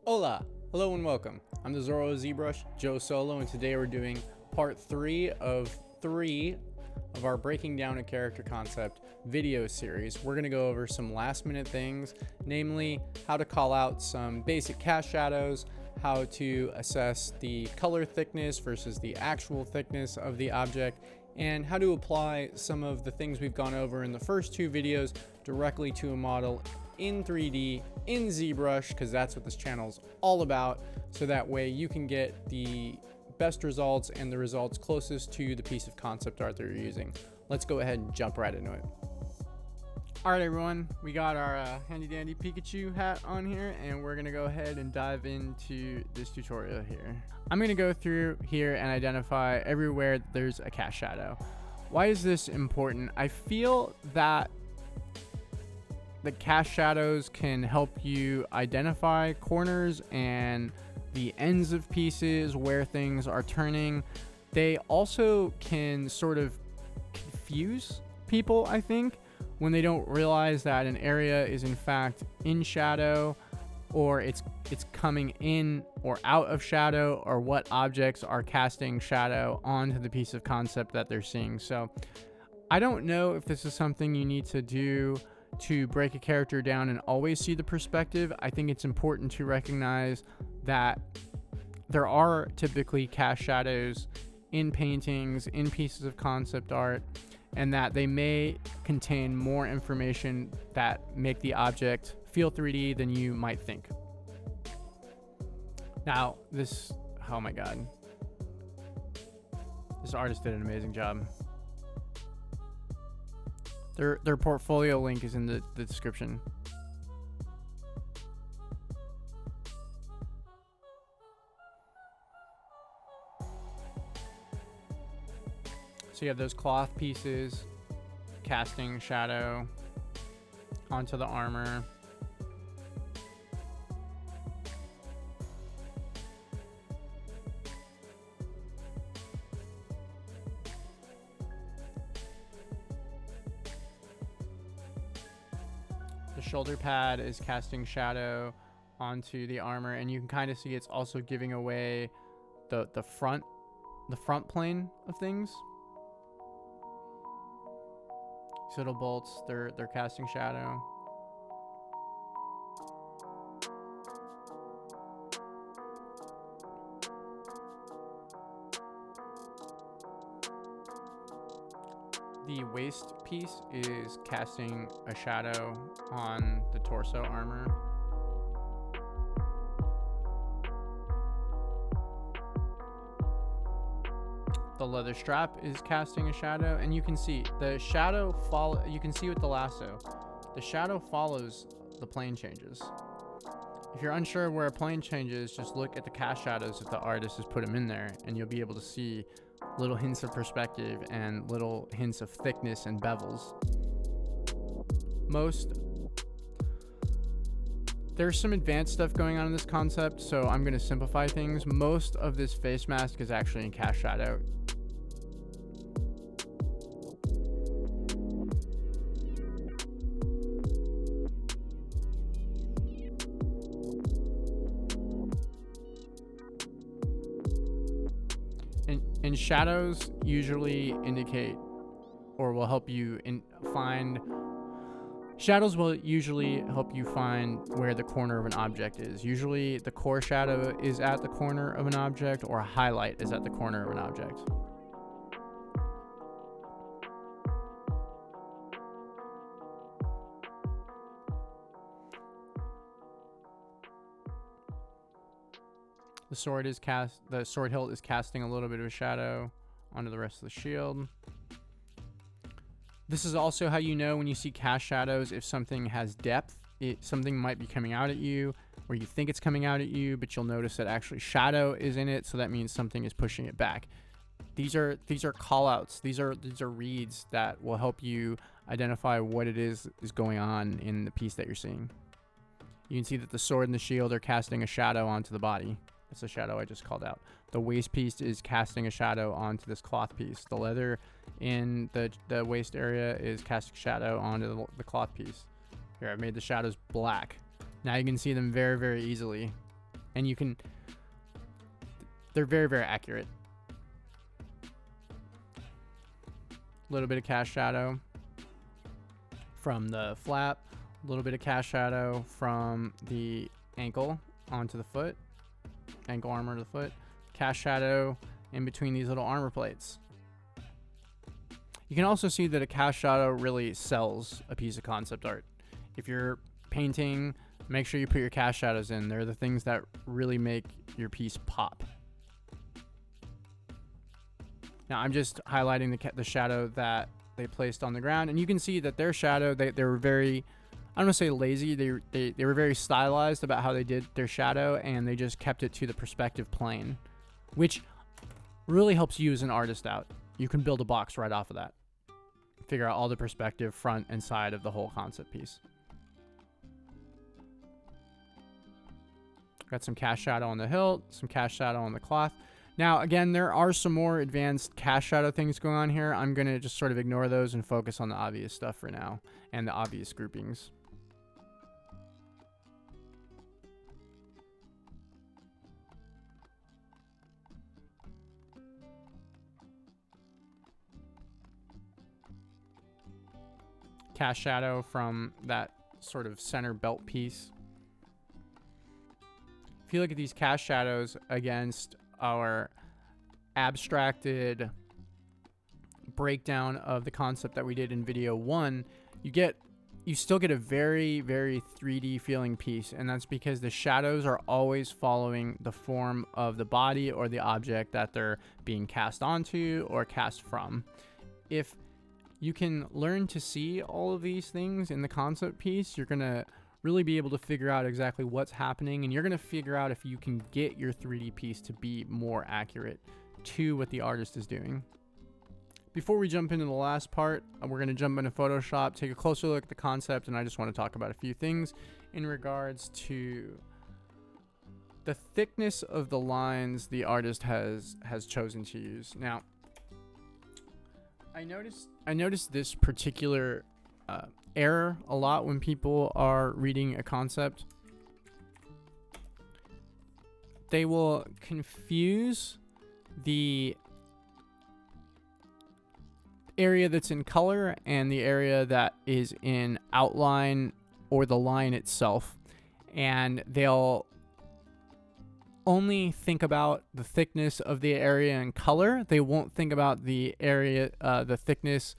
Hola, hello and welcome. I'm the Zorro Zbrush, Joe Solo, and today we're doing part 3 of our Breaking Down a Character Concept video series. We're going to go over some last minute things, namely how to call out some basic cast shadows, how to assess the color thickness versus the actual thickness of the object, and how to apply some of the things we've gone over in the first 2 videos directly to a model in 3D in ZBrush, because that's what this channel is all about, so that way you can get the best results and the results closest to the piece of concept art that you're using. Let's go ahead and jump right into it. All right, everyone, we got our handy dandy Pikachu hat on here, and we're gonna go ahead and dive into this tutorial here. I'm gonna go through here and identify everywhere there's a cast shadow. Why is this important? I feel that the cast shadows can help you identify corners and the ends of pieces where things are turning. They also can sort of confuse people, I think, when they don't realize that an area is in fact in shadow, or it's coming in or out of shadow, or what objects are casting shadow onto the piece of concept that they're seeing. So I don't know if this is something you need to do to break a character down and always see the perspective. I think it's important to recognize that there are typically cast shadows in paintings, in pieces of concept art, and that they may contain more information that make the object feel 3D than you might think. Now, oh my God, this artist did an amazing job. Their portfolio link is in the description. So you have those cloth pieces casting shadow onto the armor. The shoulder pad is casting shadow onto the armor, and you can kind of see it's also giving away the front plane of things. These little bolts, they're casting shadow. The waist piece is casting a shadow on the torso armor. The leather strap is casting a shadow, and you can see the shadow you can see with the lasso, the shadow follows the plane changes. If you're unsure where a plane changes, just look at the cast shadows if the artist has put them in there, and you'll be able to see little hints of perspective and little hints of thickness and bevels. There's some advanced stuff going on in this concept, so I'm going to simplify things. Most of this face mask is actually in cast shadow. And shadows usually indicate, or will help you shadows will usually help you find where the corner of an object is. Usually the core shadow is at the corner of an object, or a highlight is at the corner of an object. The sword hilt is casting a little bit of a shadow onto the rest of the shield. This is also how you know when you see cast shadows if something has depth. Something might be coming out at you, or you think it's coming out at you, but you'll notice that actually shadow is in it, so that means something is pushing it back. These are call outs. These are reads that will help you identify what it is going on in the piece that you're seeing. You can see that the sword and the shield are casting a shadow onto the body. That's the shadow I just called out. The waist piece is casting a shadow onto this cloth piece. The leather in the waist area is casting shadow onto the cloth piece. Here, I've made the shadows black. Now you can see them very, very easily. And you can, they're very, very accurate. A little bit of cast shadow from the flap, a little bit of cast shadow from the ankle onto the foot, ankle armor to the foot, cast shadow in between these little armor plates. You can also see that a cast shadow really sells a piece of concept art. If you're painting, make sure you put your cast shadows in. They're the things that really make your piece pop. Now I'm just highlighting the shadow that they placed on the ground, and you can see that their shadow, they were very, I don't want to say lazy, they were very stylized about how they did their shadow, and they just kept it to the perspective plane, which really helps you as an artist out. You can build a box right off of that. Figure out all the perspective front and side of the whole concept piece. Got some cast shadow on the hilt, some cast shadow on the cloth. Now, again, there are some more advanced cast shadow things going on here. I'm going to just sort of ignore those and focus on the obvious stuff for now and the obvious groupings. Cast shadow from that sort of center belt piece. If you look at these cast shadows against our abstracted breakdown of the concept that we did in video 1, you still get a very, very 3D feeling piece, and that's because the shadows are always following the form of the body or the object that they're being cast onto or cast from. If you can learn to see all of these things in the concept piece, you're going to really be able to figure out exactly what's happening, and you're going to figure out if you can get your 3D piece to be more accurate to what the artist is doing. Before we jump into the last part, we're going to jump into Photoshop, take a closer look at the concept, and I just want to talk about a few things in regards to the thickness of the lines the artist has chosen to use. Now, I noticed this particular error a lot when people are reading a concept. They will confuse the area that's in color and the area that is in outline or the line itself, and they'll only think about the thickness of the area in color. They won't think about the area, the thickness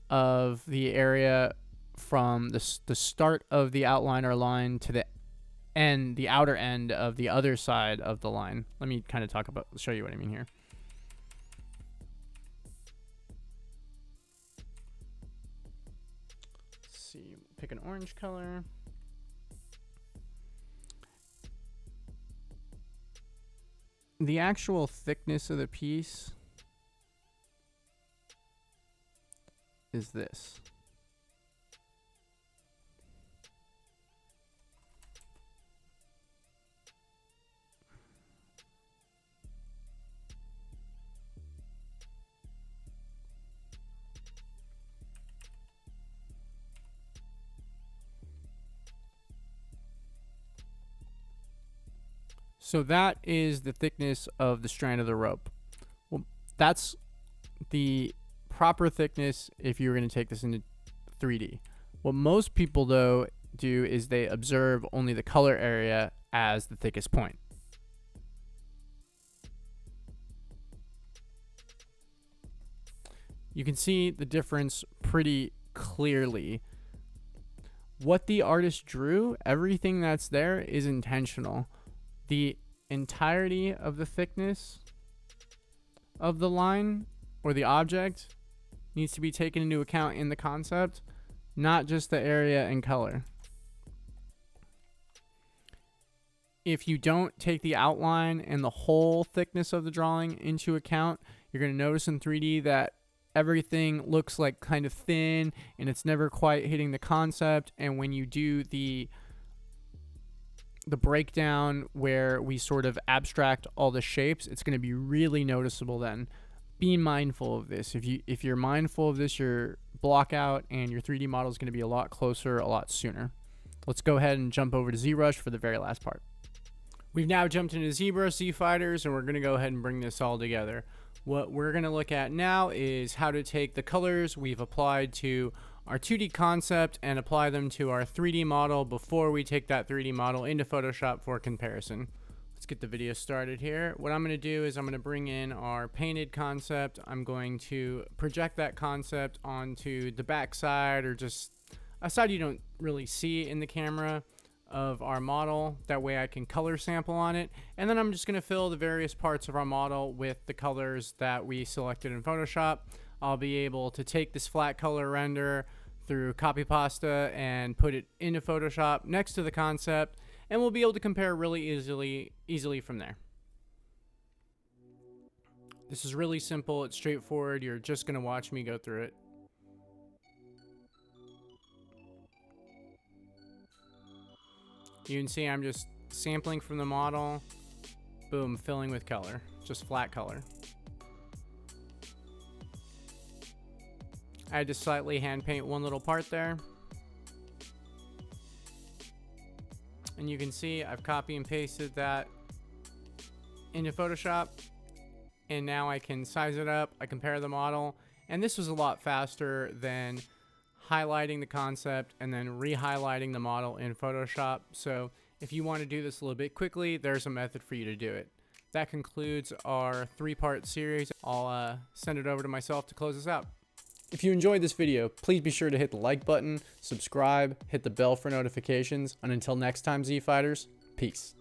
of the area from the start of the outline or line to the end, the outer end of the other side of the line. Let me kind of show you what I mean here. Let's see, pick an orange color. The actual thickness of the piece is this. So that is the thickness of the strand of the rope. Well, that's the proper thickness if you were going to take this into 3D. What most people, though, do is they observe only the color area as the thickest point. You can see the difference pretty clearly. What the artist drew, everything that's there is intentional. The entirety of the thickness of the line or the object needs to be taken into account in the concept, not just the area and color. If you don't take the outline and the whole thickness of the drawing into account, you're going to notice in 3D that everything looks like kind of thin and it's never quite hitting the concept. And when you do the breakdown where we sort of abstract all the shapes, it's going to be really noticeable then. Be mindful of this. If you're mindful of this, your block out and your 3D model is going to be a lot closer, a lot sooner. let's go ahead and jump over to ZBrush for the very last part. We've now jumped into ZBrush Z Fighters, and we're going to go ahead and bring this all together. What we're going to look at now is how to take the colors we've applied to our 2D concept and apply them to our 3D model before we take that 3D model into Photoshop for comparison. Let's get the video started here. What I'm going to do is I'm going to bring in our painted concept. I'm going to project that concept onto the back side, or just a side you don't really see in the camera, of our model. That way I can color sample on it, and then I'm just going to fill the various parts of our model with the colors that we selected in Photoshop. I'll be able to take this flat color render through copy pasta and put it into Photoshop next to the concept, and we'll be able to compare really easily from there. This is really simple, it's straightforward. You're just going to watch me go through it. You can see I'm just sampling from the model, boom, filling with color, just flat color. I had to slightly hand paint one little part there. And you can see I've copy and pasted that into Photoshop. And now I can size it up, I compare the model, and this was a lot faster than highlighting the concept and then re-highlighting the model in Photoshop. So if you want to do this a little bit quickly, there's a method for you to do it. That concludes our 3-part series. I'll send it over to myself to close this out. If you enjoyed this video, please be sure to hit the like button, subscribe, hit the bell for notifications, and until next time, Z Fighters, peace.